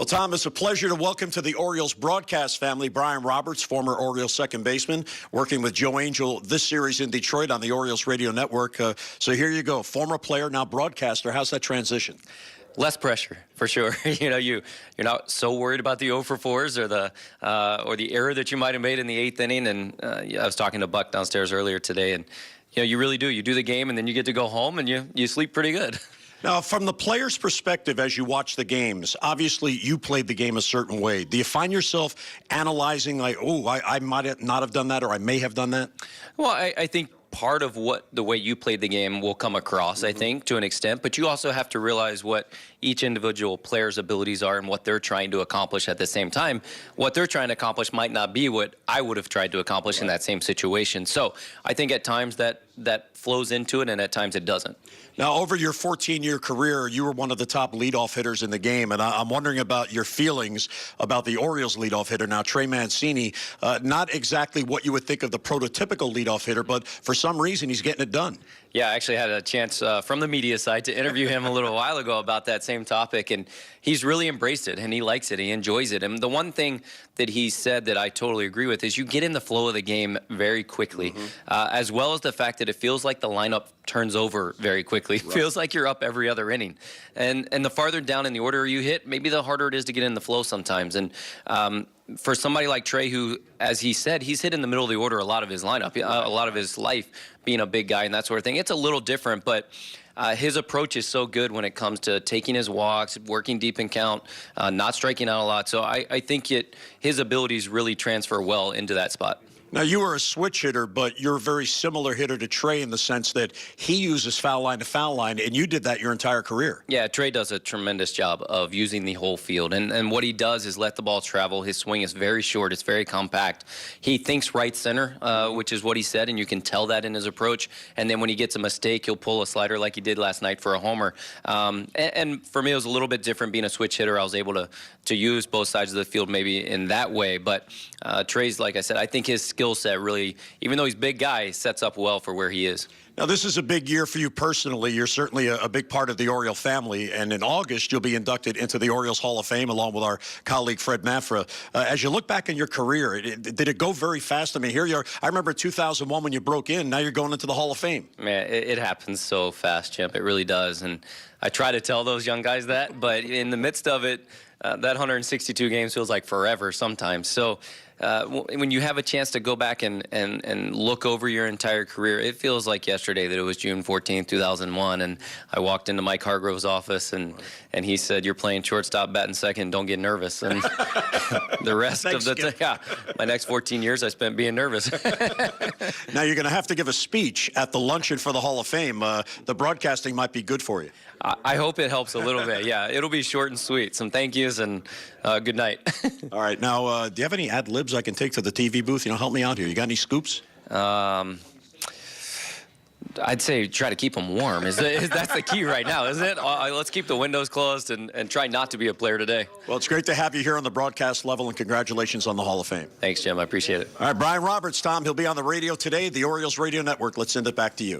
Well, Tom, it's a pleasure to welcome to the Orioles broadcast family Brian Roberts, former Orioles second baseman, working with Joe Angel this series in Detroit on the Orioles radio network. So here you go, former player, now broadcaster. How's that transition? Less pressure, for sure. You're not so worried about the 0 for 4s or the error that you might have made in the 8th inning. And I was talking to Buck downstairs earlier today, and you really do. You do the game, and then you get to go home, and you sleep pretty good. Now, from the player's perspective, as you watch the games, obviously you played the game a certain way. Do you find yourself analyzing like, oh, I might not have done that, or I may have done that? Well, I think part of what the way you played the game will come across, I think, to an extent. But you also have to realize what each individual player's abilities are and what they're trying to accomplish at the same time. What they're trying to accomplish might not be what I would have tried to accomplish in that same situation. So I think at times that flows into it, and at times it doesn't. Now, over your 14-year career, you were one of the top leadoff hitters in the game, and I'm wondering about your feelings about the Orioles leadoff hitter. Now, Trey Mancini, not exactly what you would think of the prototypical leadoff hitter, but for some reason, he's getting it done. Yeah, I actually had a chance from the media side to interview him a little while ago about that same topic, and he's really embraced it, and he likes it, he enjoys it. And the one thing that he said that I totally agree with is you get in the flow of the game very quickly, as well as the fact that it feels like the lineup turns over very quickly. It feels like you're up every other inning. And the farther down in the order you hit, maybe the harder it is to get in the flow sometimes. And for somebody like Trey, who, as he said, he's hit in the middle of the order a lot of his lineup, a lot of his life, being a big guy and that sort of thing. It's a little different, but his approach is so good when it comes to taking his walks, working deep in count, not striking out a lot. So I think his abilities really transfer well into that spot. Now, you were a switch hitter, but you're a very similar hitter to Trey in the sense that he uses foul line to foul line, and you did that your entire career. Yeah, Trey does a tremendous job of using the whole field, and what he does is let the ball travel. His swing is very short. It's very compact. He thinks right center, which is what he said, and you can tell that in his approach. And then when he gets a mistake, he'll pull a slider like he did last night for a homer. And for me, it was a little bit different being a switch hitter. I was able to use both sides of the field maybe in that way. But Trey's, like I said, I think his skill set really, even though he's a big guy, sets up well for where he is. Now, this is a big year for you personally. You're certainly a big part of the Oriole family, and in August, you'll be inducted into the Orioles Hall of Fame along with our colleague Fred Mafra. As you look back in your career, did it go very fast? I mean, here you are. I remember 2001 when you broke in. Now you're going into the Hall of Fame. Man, it happens so fast, Chimp. It really does. And I try to tell those young guys that, but in the midst of it, that 162 games feels like forever sometimes. So when you have a chance to go back and look over your entire career, it feels like yesterday that it was June 14th, 2001, and I walked into Mike Hargrove's office, and he said, "You're playing shortstop, batting second, don't get nervous." And the rest of the my next 14 years I spent being nervous. Now you're going to have to give a speech at the luncheon for the Hall of Fame. The broadcasting might be good for you. I hope it helps a little bit. Yeah, it'll be short and sweet. Some thank yous and good night. All right. Now, do you have any ad libs I can take to the TV booth? Help me out here. You got any scoops? I'd say try to keep them warm. That's the key right now, isn't it? Let's keep the windows closed and try not to be a player today. Well, it's great to have you here on the broadcast level, and congratulations on the Hall of Fame. Thanks, Jim. I appreciate it. All right, Brian Roberts, Tom, he'll be on the radio today, the Orioles Radio Network. Let's send it back to you.